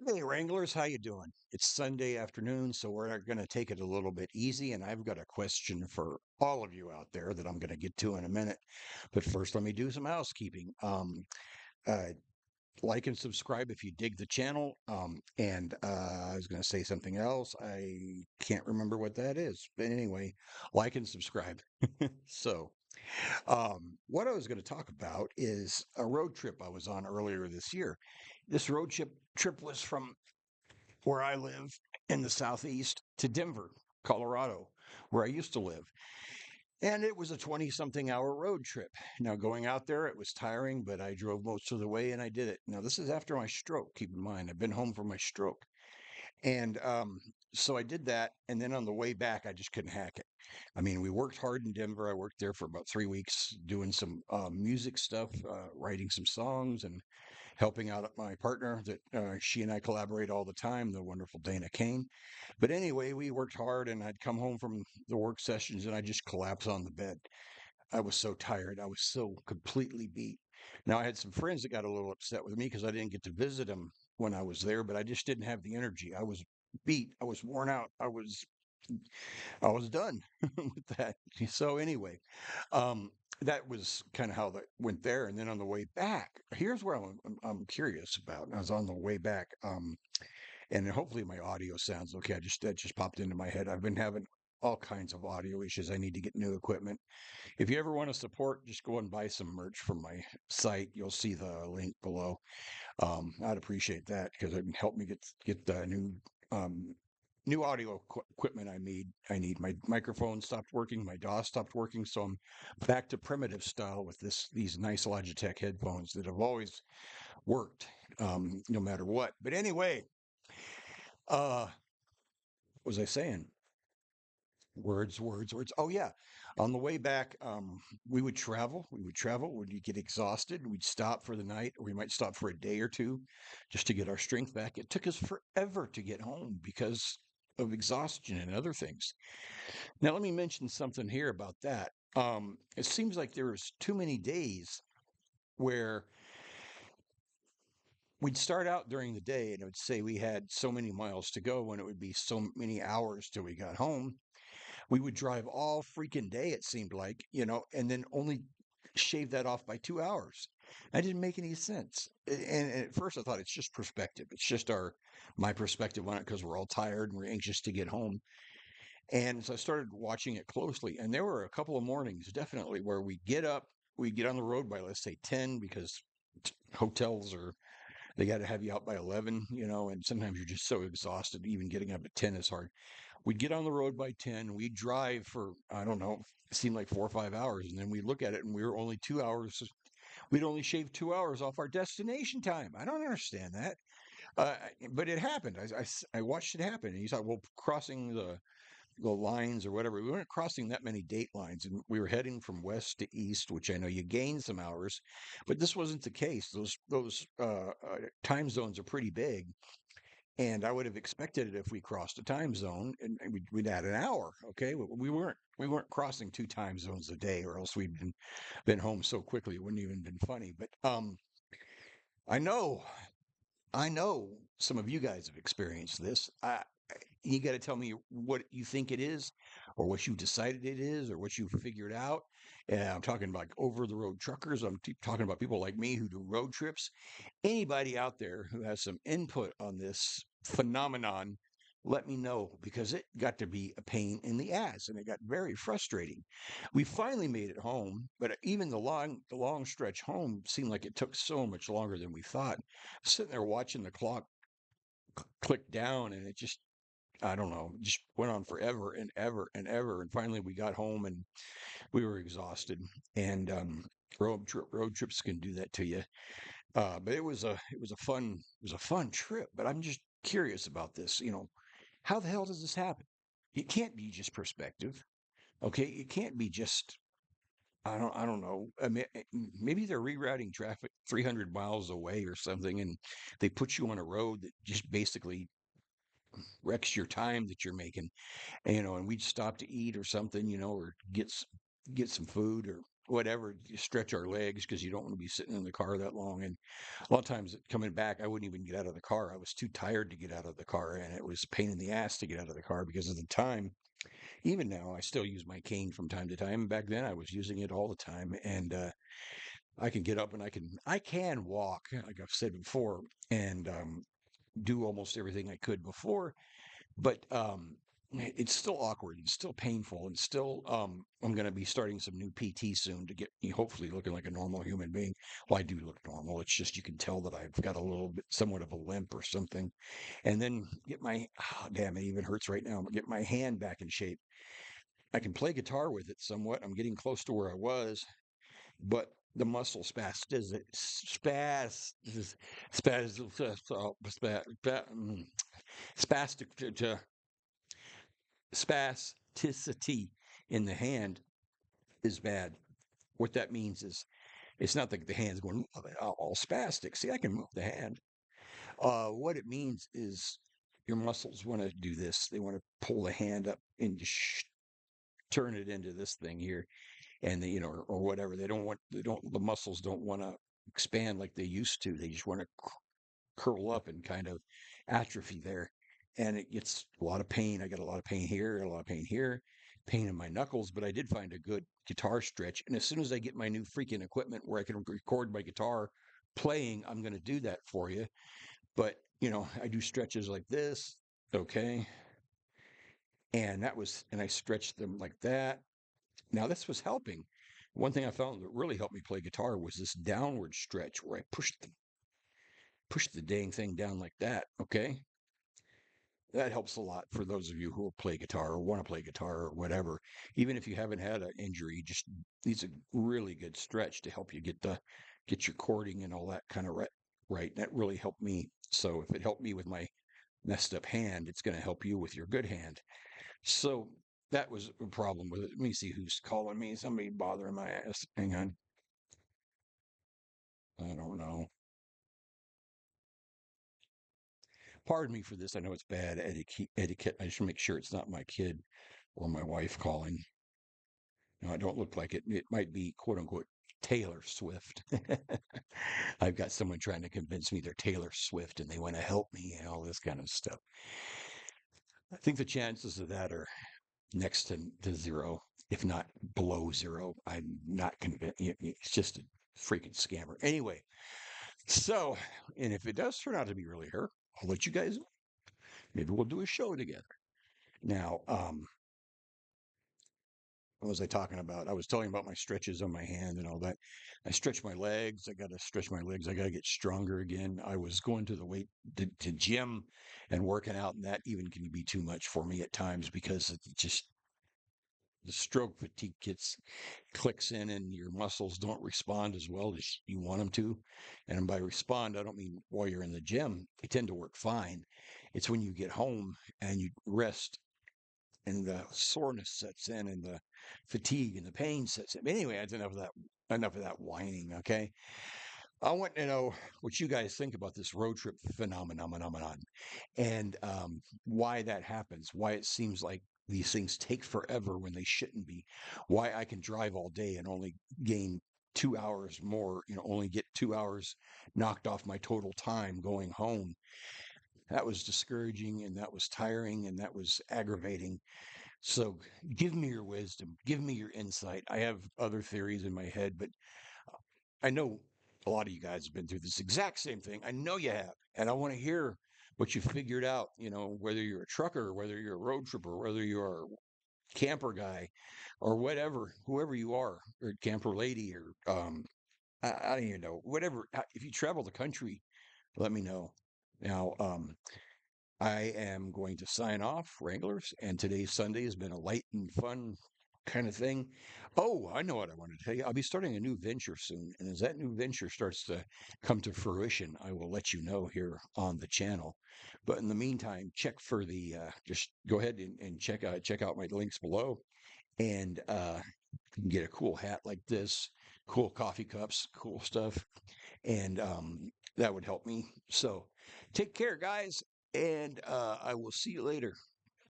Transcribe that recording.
Hey Wranglers, how you doing? It's Sunday afternoon, so we're going to take it a little bit easy, and I've got a question for all of you out there that I'm going to get to in a minute. But first, let me do some housekeeping. Uh, like and subscribe if you dig the channel. I was going to say something else. I can't remember what that is, but anyway, like and subscribe. So, what I was going to talk about is a road trip I was on earlier this year. This road trip was from where I live in the southeast to Denver, Colorado, where I used to live. And it was a 20 something hour road trip. Now, going out there, it was tiring, but I drove most of the way and I did it. Now, this is after my stroke. Keep in mind, I've been home from my stroke. And so I did that. And then on the way back, I just couldn't hack it. I mean, we worked hard in Denver. I worked there for about 3 weeks doing some music stuff, writing some songs and helping out my partner that she and I collaborate all the time, the wonderful Dana Kane. But anyway, we worked hard and I'd come home from the work sessions and I just collapse on the bed. I was so tired. I was so completely beat. Now, I had some friends that got a little upset with me because I didn't get to visit them when I was there, but I just didn't have the energy. I was beat. I was worn out. I was done with that. So anyway, um, that was kind of how that went there. And then on the way back, here's where I'm curious about. I was on the way back, and hopefully my audio sounds okay. That just popped into my head. I've been having all kinds of audio issues. I need to get new equipment. If you ever want to support, just go and buy some merch from my site. You'll see the link below. I'd appreciate that because it can help me get the um, new audio equipment I need. I need my microphone stopped working, my DAW stopped working, so I'm back to primitive style with these nice Logitech headphones that have always worked, no matter what. But anyway, what was I saying? Words. Oh yeah, on the way back, we would travel. We would travel. We'd get exhausted. We'd stop for the night, or we might stop for a day or two, just to get our strength back. It took us forever to get home because of exhaustion and other things. Now, let me mention something here about that. It seems like there was too many days where we'd start out during the day and it would say we had so many miles to go, and it would be so many hours till we got home. We would drive all freaking day, it seemed like, and then only shave that off by 2 hours. That didn't make any sense. And at first I thought it's just perspective. It's just my perspective on it because we're all tired and we're anxious to get home. And so I started watching it closely. And there were a couple of mornings definitely where we get on the road by, let's say, 10 because hotels are, they got to have you out by 11, and sometimes you're just so exhausted. Even getting up at 10 is hard. We'd get on the road by 10. We'd drive for, I don't know, it seemed like 4 or 5 hours. And then we look at it and we were only 2 hours. We'd only shaved 2 hours off our destination time. I don't understand that. But it happened. I watched it happen. And you thought, well, crossing the lines or whatever, we weren't crossing that many date lines. And we were heading from west to east, which I know you gain some hours. But this wasn't the case. Those time zones are pretty big. And I would have expected it if we crossed a time zone and we'd add an hour. Okay, we weren't crossing two time zones a day, or else we'd been home so quickly it wouldn't even been funny. But I know, I know some of you guys have experienced this. You got to tell me what you think it is, or what you decided it is, or what you figured out. I'm talking about over the road truckers. I'm talking about people like me who do road trips. Anybody out there who has some input on this phenomenon, let me know because it got to be a pain in the ass and it got very frustrating. We finally made it home, but even the long stretch home seemed like it took so much longer than we thought. Sitting there watching the clock click down, and it just, I don't know, just went on forever and ever and ever. And finally we got home and we were exhausted. And road trips can do that to you. But it was a fun trip. But I'm just curious about this. How the hell does this happen? It can't be just perspective. Okay, it can't be just, I don't know. I mean, maybe they're rerouting traffic 300 miles away or something, and they put you on a road that just basically wrecks your time that you're making. And we'd stop to eat or something, or get some food, or whatever, you stretch our legs because you don't want to be sitting in the car that long. And a lot of times coming back, I wouldn't even get out of the car. I was too tired to get out of the car, and it was a pain in the ass to get out of the car because of the time. Even now, I still use my cane from time to time. Back then, I was using it all the time, and I can get up and I can walk, like I've said before, and do almost everything I could before, but it's still awkward and still painful and still I'm going to be starting some new PT soon to get me hopefully looking like a normal human being. Well, I do look normal. It's just you can tell that I've got a little bit somewhat of a limp or something. And then get my damn, it even hurts right now. Get my hand back in shape. I can play guitar with it somewhat. I'm getting close to where I was, but the muscle spastic spasticity in the hand is bad. What that means is it's not like the hand's going all spastic. See, I can move the hand. What it means is your muscles want to do this. They want to pull the hand up and turn it into this thing here, and or whatever. The muscles don't want to expand like they used to. They just want to curl up and kind of atrophy there. And it gets a lot of pain. I got a lot of pain here, a lot of pain here, pain in my knuckles, but I did find a good guitar stretch. And as soon as I get my new freaking equipment where I can record my guitar playing, I'm going to do that for you. But, I do stretches like this. Okay. And I stretched them like that. Now, this was helping. One thing I found that really helped me play guitar was this downward stretch where I pushed the dang thing down like that. Okay. That helps a lot for those of you who play guitar or want to play guitar or whatever. Even if you haven't had an injury, just needs a really good stretch to help you get your chording and all that kind of right. That really helped me. So if it helped me with my messed up hand, it's going to help you with your good hand. So that was a problem with it. Let me see who's calling me. Somebody bothering my ass. Hang on. I don't know. Pardon me for this. I know it's bad etiquette. I should make sure it's not my kid or my wife calling. No, I don't look like it. It might be quote unquote Taylor Swift. I've got someone trying to convince me they're Taylor Swift and they want to help me and all this kind of stuff. I think the chances of that are next to zero, if not below zero. I'm not convinced. It's just a freaking scammer. Anyway, so, and if it does turn out to be really her, I'll let you guys know. Maybe we'll do a show together. Now, what was I talking about? I was telling about my stretches on my hand and all that. I stretch my legs. I got to stretch my legs. I got to get stronger again. I was going to the to gym and working out, and that even can be too much for me at times because it just the stroke fatigue clicks in and your muscles don't respond as well as you want them to. And by respond, I don't mean while you're in the gym. They tend to work fine. It's when you get home and you rest and the soreness sets in and the fatigue and the pain sets in. But anyway, that's enough of that. Enough of that whining. Okay. I want to know what you guys think about this road trip phenomenon and why that happens, why it seems like these things take forever when they shouldn't be, why I can drive all day and only gain 2 hours more, only get 2 hours knocked off my total time going home. That was discouraging and that was tiring and that was aggravating. So give me your wisdom, give me your insight. I have other theories in my head, but I know a lot of you guys have been through this exact same thing. I know you have. And I want to hear what you figured out, whether you're a trucker, whether you're a road tripper, whether you're a camper guy or whatever, whoever you are, or camper lady, or I don't even know, whatever. If you travel the country, let me know. Now, I am going to sign off, Wranglers, and today's Sunday has been a light and fun kind of thing. Oh, I know what I wanted to tell you. I'll be starting a new venture soon, and as that new venture starts to come to fruition, I will let you know here on the channel. But in the meantime, check for the just go ahead and check out my links below, and you can get a cool hat like this, cool coffee cups, cool stuff, and that would help me. So take care, guys, and I will see you later.